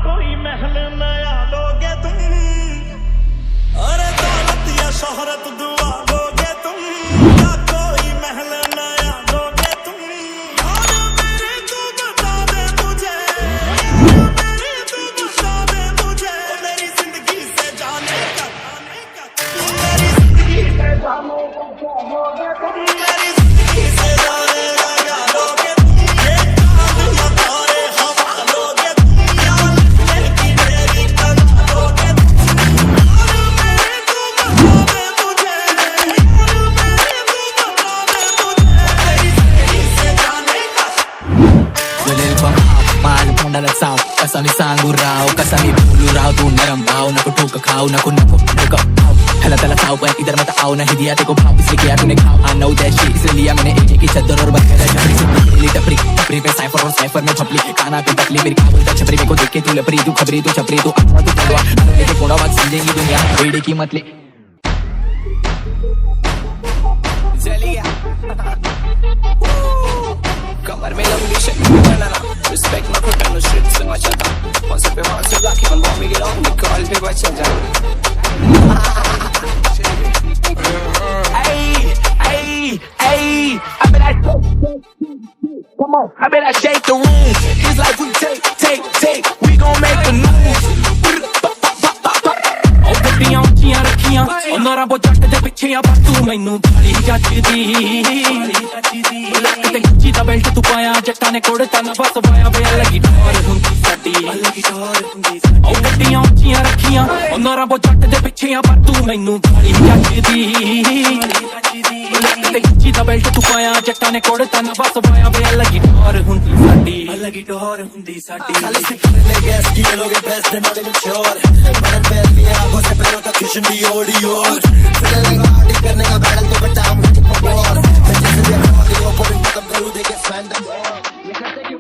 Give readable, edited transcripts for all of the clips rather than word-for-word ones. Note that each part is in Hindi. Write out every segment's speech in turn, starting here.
कोई महल नया लोगे तुम, अरे दौलत या शोहरत दुआ लोगे तुम, या कोई महल नया लोगे तुम। यार मेरे तू बता दे मुझे, मेरे तू बता दे मुझे, मेरी जिंदगी से जाने का, मेरी जिंदगी से जाने का क्या लोगे तुम, मेरी जिंदगी से जाने का क्या लोगे तुम। ये चांद या तारे हवा लोगे तुम, या लिखने की मेरी कला लोगे तुम। यार मेरे तू बता दे मुझे, यार मेरे तू बता दे मुझे, मेरी जिंदगी से जाने का। मान तोंडाला चाव कसा मी सांगू राव, कसा मी बोलू राव, तू नरम भाव नको ठोक खाऊ, नको नको नको खाऊ, हला तला खाऊ पर इधर मत आओ, नहीं दिया तेको भाव इसलिए किया तूने खाओ। I know that shit इसलिए लिया मैंने एक की चद्दर और बखेरा छपरी से पीली टपरी, टपरी पे साइफर और साइफर में छपली, काना पे तकली मेरी क्या बोलता छपरी मेरे को देख के तू लपरी, तू खबरी तू छपरी, तू अखवा तू तलवा, लेके कोड़ा बात समझेंगी दुनिया बेड़े की मतले चली गया। कमर में लंबी शर्ट बनाना, रिस्पेक्ट ना खोटा नो शिट से मचाता, कॉन्सेप्ट पे वहाँ से लाके मन बॉम्बे गिरा, निकॉल पे बचा जा। Hey, I bet I come on, I bet I shake the room. It's like we take, we gon' make the news. Oh, ਗੱਡੀਆਂ ਉੱਚੀਆਂ ਰੱਖੀਆਂ, ਉਹਨਾਂ ਬੋ ਜੱਟ ਦੇ ਪਿੱਛੇ ਆ ਪਰ ਤੂੰ ਮੈਨੂੰ ਬਾਲੀ ਜੱਜਦੀ। ਲੱਕ ਤੇ ਗੁੱਚੀ ਦਾ ਬੈਲਟ ਤੂੰ ਪਾਇਆ, ਜੱਟਾਂ ਨੇ ਕੋੜਤਾ ਨਾ ਬਸ ਪਾਇਆ ਵੇ ਲੱਗੀ ਟੋਰ ਹੁੰਦੀ ਸਾਡੀ। ਉਹ ਗੱਡੀਆਂ ਉੱਚੀਆਂ ਰੱਖੀਆਂ, ਉਹਨਾਂ ਬੋ ਜੱਟ ਦੇ ਪਿੱਛੇ ਆ ਪਰ ਤੂੰ ਮੈਨੂੰ ਬਾਲੀ ਜੱਜਦੀ। ਲੱਕ ਤੇ ਗੁੱਚੀ ਦਾ ਬੈਲਟ ਤੂੰ ਪਾਇਆ, ਜੱਟਾਂ ਨੇ ਕੋੜਤਾ ਨਾ ਬਸ ਪਾਇਆ ਵੇ ਲੱਗੀ ਟੋਰ ਹੁੰਦੀ ਸਾਡੀ, ਲੱਗੀ ਟੋਰ ਹੁੰਦੀ ਸਾਡੀ। ਖਾਲੀ ਸਿੱਖਣ ਲੈ ਗੈਸ ਕੀ ਲੋਗੇ ਬੈਸਟ ਦੇ ਨਾਲੇ ਮਚੋਰ, ਮਨ ਪੈਰ ਵੀ ਆਗੋ से pero का किशन भी ओडी और फिर लगा पार्टी करने का बैटल तो बता मुझे और मैं जैसे देखा वाली वो पर खत्म करूं देखे फैन द ये करते क्यों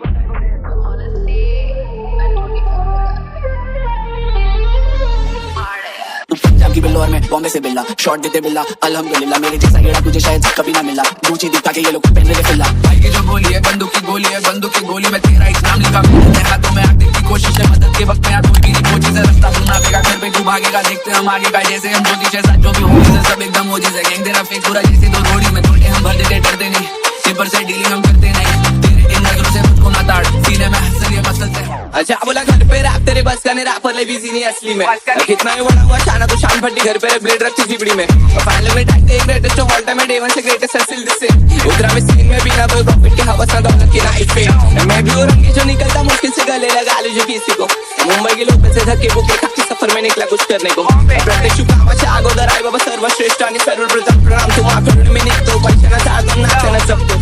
पंजाब की बिल्लो और मैं बॉम्बे से बिल्ला, शॉट देते बिल्ला अल्हम्दुलिल्लाह, मेरे जैसा गेड़ा तुझे शायद कभी ना मिला, गुची दिखा के ये लोग पहन रहे फिल्ला। भाई की जो गोली है बंदूक की गोली है, बंदूक की गोली में तेरा इस्लाम लिखा, मेरे हाथों में आटे की कोशिश है, मदद के वक्त में यार कोई कोची से रास्ता सुना पेगा, घर पे तू भागेगा देखते हम आगे का, जैसे हम ज्योति जैसा जो भी होगी सब एकदम हो जैसे गैंग तेरा फेक पूरा जैसे दो थोड़ी में थोड़े हम भर देते डरते नहीं, पेपर से डीलिंग हम करते नहीं, तेरे इन नजरों से मुझको ना ताड़, सीने में हंस ये मसल से। अच्छा बोला घर पे रैप तेरे बस का नहीं, रैपर ले बिजी नहीं असली में, कितना ही बड़ा हुआ शाना तो शान फटी, घर पे ब्लेड रखती चिपड़ी में, फाइनल में टाइट एक ग्रेटेस्ट ऑफ ऑल टाइम में डे वन से ग्रेटेस्ट हसल दिसे, उतरा में सीन में बिना कोई प्रॉफिट के हवस ना दौलत की नाइट पे, मैं भी और रंगी जो निकलता मुश्किल से गले लगा लीजिए किसी को, मुंबई के लोग से धक्के बुके खाके सफर में निकला कुछ करने को, प्रत्येक शुकामाच्या अगोदर आई बाबा सर्वश्रेष्ठ आणि सर्वप्रथम प्रणाम तुम्हाकडे मी निघतो, पैशाना साधन नाचणं जपतो।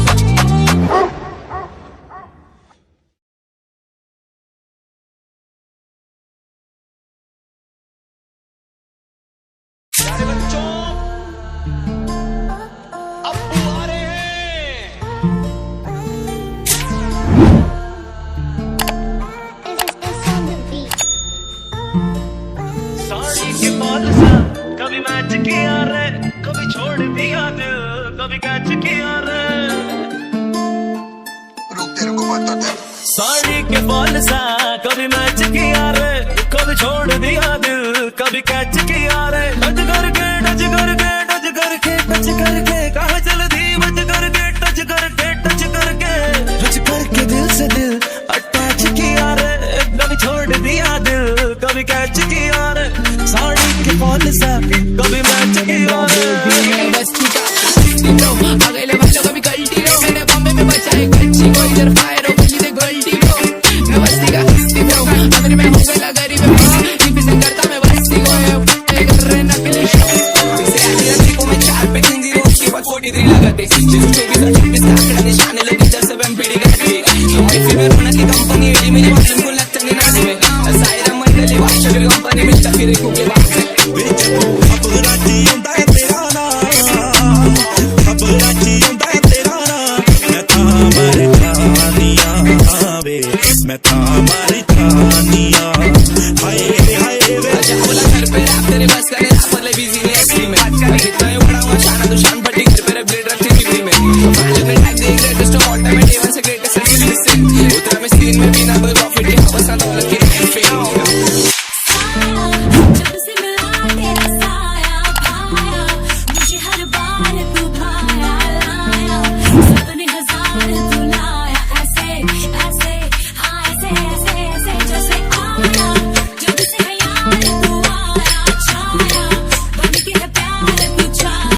कभी मैच किया रे, कभी छोड़ दिया दिल, कभी कैच किया रे, साड़ी के बॉल सा कभी मैच किया रे, कभी छोड़ दिया दिल, कभी कैच किया रे, टच करके टच करके टच करके टच करके कहाँ चल दी बच करके टच करके टच करके टच करके दिल से दिल अटैच किया रे, कभी छोड़ दिया दिल, कभी कैच किया रे, साड़ी के बॉल सा कभी मैच किया रे। अगले बच्चों कभी गलती हो, मैंने बॉम्बे में बचाए कच्ची को, इधर फायर हो गई गलती हो, मैं बस्ती का हिस्सी हो, अगर मैं हो गया गरीब टीपी से करता मैं बस्ती को कर रहे नकली इसे को मैं चार पे हिंदी रोज की बात 43 लगाते, 24 आंकड़ा निशाने लगे जब सब एमपीडी करते, हमारी फेवर होना की कंपनी एडी मेरी मालूम को लगता नहीं नाने में, सायरा मंडली वाशर कंपनी में चफिरे को के बात अब राजी होता है तेरा नाम, अब राजी होता है तेरा नाम, मैं था मर जानिया Picart.